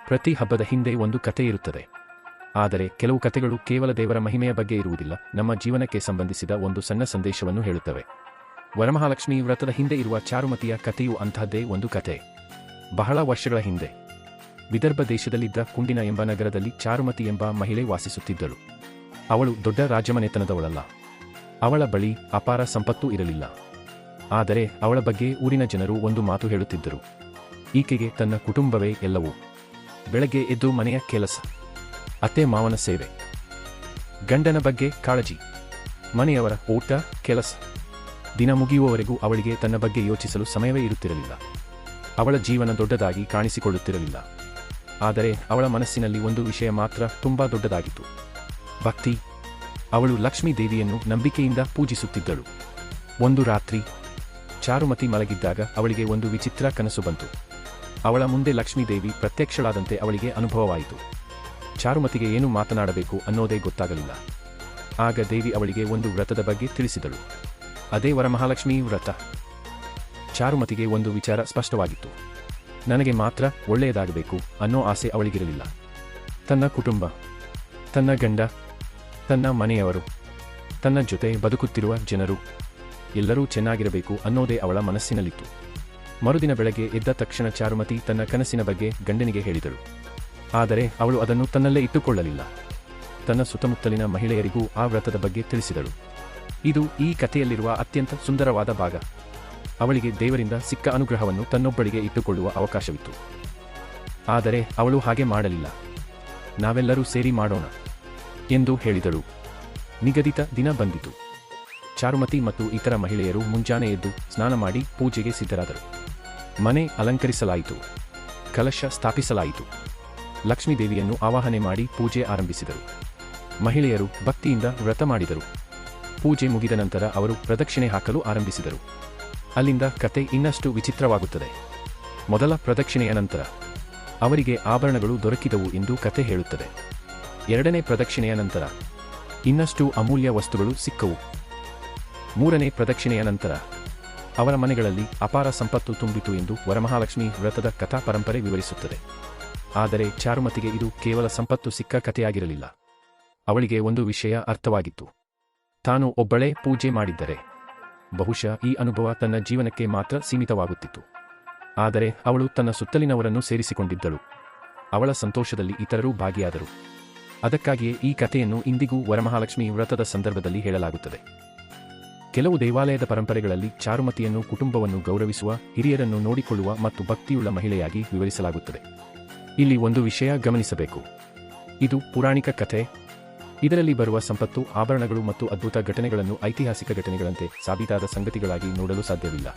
ಪ್ರತಿ ಹಬ್ಬದ ಹಿಂದೆ ಒಂದು ಕತೆ ಇರುತ್ತದೆ. ಆದರೆ ಕೆಲವು ಕತೆಗಳು ಕೇವಲ ದೇವರ ಮಹಿಮೆಯ ಬಗ್ಗೆ ಇರುವುದಿಲ್ಲ, ನಮ್ಮ ಜೀವನಕ್ಕೆ ಸಂಬಂಧಿಸಿದ ಒಂದು ಸಣ್ಣ ಸಂದೇಶವನ್ನು ಹೇಳುತ್ತವೆ. ವರಮಹಾಲಕ್ಷ್ಮಿ ವ್ರತದ ಹಿಂದೆ ಇರುವ ಚಾರುಮತಿಯ ಕಥೆಯು ಅಂತಹದ್ದೇ ಒಂದು ಕತೆ. ಬಹಳ ವರ್ಷಗಳ ಹಿಂದೆ ವಿದರ್ಭ ದೇಶದಲ್ಲಿದ್ದ ಕುಂಡಿನ ಎಂಬ ನಗರದಲ್ಲಿ ಚಾರುಮತಿ ಎಂಬ ಮಹಿಳೆ ವಾಸಿಸುತ್ತಿದ್ದಳು. ಅವಳು ದೊಡ್ಡ ರಾಜಮನೆತನದವಳಲ್ಲ. ಅವಳ ಬಳಿ ಅಪಾರ ಸಂಪತ್ತೂ ಇರಲಿಲ್ಲ. ಆದರೆ ಅವಳ ಬಗ್ಗೆ ಊರಿನ ಜನರು ಒಂದು ಮಾತು ಹೇಳುತ್ತಿದ್ದರು. ಈಕೆಗೆ ತನ್ನ ಕುಟುಂಬವೇ ಎಲ್ಲವೂ. ಬೆಳಗ್ಗೆ ಎದ್ದು ಮನೆಯ ಕೆಲಸ, ಅತ್ತೆ ಮಾವನ ಸೇವೆ, ಗಂಡನ ಬಗ್ಗೆ ಕಾಳಜಿ, ಮನೆಯವರ ಊಟ ಕೆಲಸ. ದಿನ ಮುಗಿಯುವವರೆಗೂ ಅವಳಿಗೆ ತನ್ನ ಬಗ್ಗೆ ಯೋಚಿಸಲು ಸಮಯವೇ ಇರುತ್ತಿರಲಿಲ್ಲ. ಅವಳ ಜೀವನ ದೊಡ್ಡದಾಗಿ ಕಾಣಿಸಿಕೊಳ್ಳುತ್ತಿರಲಿಲ್ಲ. ಆದರೆ ಅವಳ ಮನಸ್ಸಿನಲ್ಲಿ ಒಂದು ವಿಷಯ ಮಾತ್ರ ತುಂಬಾ ದೊಡ್ಡದಾಗಿತ್ತು: ಭಕ್ತಿ. ಅವಳು ಲಕ್ಷ್ಮೀ ದೇವಿಯನ್ನು ನಂಬಿಕೆಯಿಂದ ಪೂಜಿಸುತ್ತಿದ್ದಳು. ಒಂದು ರಾತ್ರಿ ಚಾರುಮತಿ ಮಲಗಿದ್ದಾಗ ಅವಳಿಗೆ ಒಂದು ವಿಚಿತ್ರ ಕನಸು ಬಂತು. ಅವಳ ಮುಂದೆ ಲಕ್ಷ್ಮೀದೇವಿ ಪ್ರತ್ಯಕ್ಷಳಾದಂತೆ ಅವಳಿಗೆ ಅನುಭವವಾಯಿತು. ಚಾರುಮತಿಗೆ ಏನು ಮಾತನಾಡಬೇಕು ಅನ್ನೋದೇ ಗೊತ್ತಾಗಲಿಲ್ಲ. ಆಗ ದೇವಿ ಅವಳಿಗೆ ಒಂದು ವ್ರತದ ಬಗ್ಗೆ ತಿಳಿಸಿದಳು. ಅದೇ ವರಮಹಾಲಕ್ಷ್ಮೀ ವ್ರತ. ಚಾರುಮತಿಗೆ ಒಂದು ವಿಚಾರ ಸ್ಪಷ್ಟವಾಗಿತ್ತು: ನನಗೆ ಮಾತ್ರ ಒಳ್ಳೆಯದಾಗಬೇಕು ಅನ್ನೋ ಆಸೆ ಅವಳಿಗಿರಲಿಲ್ಲ. ತನ್ನ ಕುಟುಂಬ, ತನ್ನ ಗಂಡ, ತನ್ನ ಮನೆಯವರು, ತನ್ನ ಜೊತೆ ಬದುಕುತ್ತಿರುವ ಜನರು ಎಲ್ಲರೂ ಚೆನ್ನಾಗಿರಬೇಕು ಅನ್ನೋದೇ ಅವಳ ಮನಸ್ಸಿನಲ್ಲಿತ್ತು. ಮರುದಿನ ಬೆಳಗ್ಗೆ ಎದ್ದ ತಕ್ಷಣ ಚಾರುಮತಿ ತನ್ನ ಕನಸಿನ ಬಗ್ಗೆ ಗಂಡನಿಗೆ ಹೇಳಿದಳು. ಆದರೆ ಅವಳು ಅದನ್ನು ತನ್ನಲ್ಲೇ ಇಟ್ಟುಕೊಳ್ಳಲಿಲ್ಲ. ತನ್ನ ಸುತ್ತಮುತ್ತಲಿನ ಮಹಿಳೆಯರಿಗೂ ಆ ವ್ರತದ ಬಗ್ಗೆ ತಿಳಿಸಿದಳು. ಇದು ಈ ಕಥೆಯಲ್ಲಿರುವ ಅತ್ಯಂತ ಸುಂದರವಾದ ಭಾಗ. ಅವಳಿಗೆ ದೇವರಿಂದ ಸಿಕ್ಕ ಅನುಗ್ರಹವನ್ನು ತನ್ನೊಬ್ಬಳಿಗೆ ಇಟ್ಟುಕೊಳ್ಳುವ ಅವಕಾಶವಿತ್ತು. ಆದರೆ ಅವಳು ಹಾಗೆ ಮಾಡಲಿಲ್ಲ. ನಾವೆಲ್ಲರೂ ಸೇರಿ ಮಾಡೋಣ ಎಂದು ಹೇಳಿದಳು. ನಿಗದಿತ ದಿನ ಬಂದಿತು. ಚಾರುಮತಿ ಮತ್ತು ಇತರ ಮಹಿಳೆಯರು ಮುಂಜಾನೆ ಎದ್ದು ಸ್ನಾನ ಮಾಡಿ ಪೂಜೆಗೆ ಸಿದ್ಧರಾದರು. ಮನೆ ಅಲಂಕರಿಸಲಾಯಿತು, ಕಲಶ ಸ್ಥಾಪಿಸಲಾಯಿತು. ಲಕ್ಷ್ಮೀದೇವಿಯನ್ನು ಆವಾಹನೆ ಮಾಡಿ ಪೂಜೆ ಆರಂಭಿಸಿದರು. ಮಹಿಳೆಯರು ಭಕ್ತಿಯಿಂದ ವ್ರತ ಮಾಡಿದರು. ಪೂಜೆ ಮುಗಿದ ನಂತರ ಅವರು ಪ್ರದಕ್ಷಿಣೆ ಹಾಕಲು ಆರಂಭಿಸಿದರು. ಅಲ್ಲಿಂದ ಕತೆ ಇನ್ನಷ್ಟು ವಿಚಿತ್ರವಾಗುತ್ತದೆ. ಮೊದಲ ಪ್ರದಕ್ಷಿಣೆಯ ನಂತರ ಅವರಿಗೆ ಆಭರಣಗಳು ದೊರಕಿದವು ಎಂದು ಕತೆ ಹೇಳುತ್ತದೆ. ಎರಡನೇ ಪ್ರದಕ್ಷಿಣೆಯ ನಂತರ ಇನ್ನಷ್ಟು ಅಮೂಲ್ಯ ವಸ್ತುಗಳು ಸಿಕ್ಕವು. ಮೂರನೇ ಪ್ರದಕ್ಷಿಣೆಯ ನಂತರ ಅವರ ಮನೆಗಳಲ್ಲಿ ಅಪಾರ ಸಂಪತ್ತು ತುಂಬಿತು ಎಂದು ವರಮಹಾಲಕ್ಷ್ಮಿ ವ್ರತದ ಕಥಾ ಪರಂಪರೆ ವಿವರಿಸುತ್ತದೆ. ಆದರೆ ಚಾರುಮತಿಗೆ ಇದು ಕೇವಲ ಸಂಪತ್ತು ಸಿಕ್ಕ ಕಥೆಯಾಗಿರಲಿಲ್ಲ. ಅವಳಿಗೆ ಒಂದು ವಿಷಯ ಅರ್ಥವಾಗಿತ್ತು: ತಾನು ಒಬ್ಬಳೇ ಪೂಜೆ ಮಾಡಿದ್ದರೆ ಬಹುಶಃ ಈ ಅನುಭವ ತನ್ನ ಜೀವನಕ್ಕೆ ಮಾತ್ರ ಸೀಮಿತವಾಗುತ್ತಿತ್ತು. ಆದರೆ ಅವಳು ತನ್ನ ಸುತ್ತಲಿನವರನ್ನು ಸೇರಿಸಿಕೊಂಡಿದ್ದಳು. ಅವಳ ಸಂತೋಷದಲ್ಲಿ ಇತರರೂ ಭಾಗಿಯಾದರು. ಅದಕ್ಕಾಗಿಯೇ ಈ ಕಥೆಯನ್ನು ಇಂದಿಗೂ ವರಮಹಾಲಕ್ಷ್ಮಿ ವ್ರತದ ಸಂದರ್ಭದಲ್ಲಿ ಹೇಳಲಾಗುತ್ತದೆ. ಕೆಲವು ದೇವಾಲಯದ ಪರಂಪರೆಗಳಲ್ಲಿ ಚಾರುಮತಿಯನ್ನು ಕುಟುಂಬವನ್ನು ಗೌರವಿಸುವ, ಹಿರಿಯರನ್ನು ನೋಡಿಕೊಳ್ಳುವ ಮತ್ತು ಭಕ್ತಿಯುಳ್ಳ ಮಹಿಳೆಯಾಗಿ ವಿವರಿಸಲಾಗುತ್ತದೆ. ಇಲ್ಲಿ ಒಂದು ವಿಷಯ ಗಮನಿಸಬೇಕು: ಇದು ಪುರಾಣಿಕ ಕಥೆ. ಇದರಲ್ಲಿ ಬರುವ ಸಂಪತ್ತು, ಆಭರಣಗಳು ಮತ್ತು ಅದ್ಭುತ ಘಟನೆಗಳನ್ನು ಐತಿಹಾಸಿಕ ಘಟನೆಗಳಂತೆ ಸಾಬೀತಾದ ಸಂಗತಿಗಳಾಗಿ ನೋಡಲು ಸಾಧ್ಯವಿಲ್ಲ.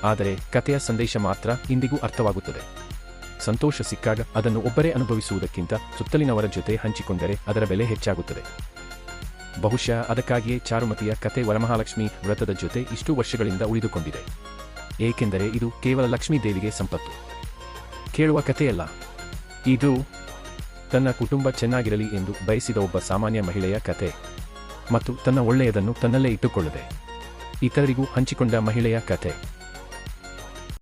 ಆದರೆ ಕಥೆಯ ಸಂದೇಶ ಮಾತ್ರ ಇಂದಿಗೂ ಅರ್ಥವಾಗುತ್ತದೆ. ಸಂತೋಷ ಸಿಕ್ಕಾಗ ಅದನ್ನು ಒಬ್ಬರೇ ಅನುಭವಿಸುವುದಕ್ಕಿಂತ ಸುತ್ತಲಿನವರ ಜೊತೆ ಹಂಚಿಕೊಂಡರೆ ಅದರ ಬೆಲೆ ಹೆಚ್ಚಾಗುತ್ತದೆ. ಬಹುಶಃ ಅದಕ್ಕಾಗಿಯೇ ಚಾರುಮತಿಯ ಕತೆ ವರಮಹಾಲಕ್ಷ್ಮಿ ವ್ರತದ ಜೊತೆ ಇಷ್ಟು ವರ್ಷಗಳಿಂದ ಉಳಿದುಕೊಂಡಿದೆ. ಏಕೆಂದರೆ ಇದು ಕೇವಲ ಲಕ್ಷ್ಮೀ ದೇವಿಗೆ ಸಂಪತ್ತು ಕೇಳುವ ಕಥೆಯಲ್ಲ. ಇದು ತನ್ನ ಕುಟುಂಬ ಚೆನ್ನಾಗಿರಲಿ ಎಂದು ಬಯಸಿದ ಒಬ್ಬ ಸಾಮಾನ್ಯ ಮಹಿಳೆಯ ಕತೆ ಮತ್ತು ತನ್ನ ಒಳ್ಳೆಯದನ್ನು ತನ್ನಲ್ಲೇ ಇಟ್ಟುಕೊಳ್ಳದೆ ಇತರರಿಗೂ ಹಂಚಿಕೊಂಡ ಮಹಿಳೆಯ ಕತೆ.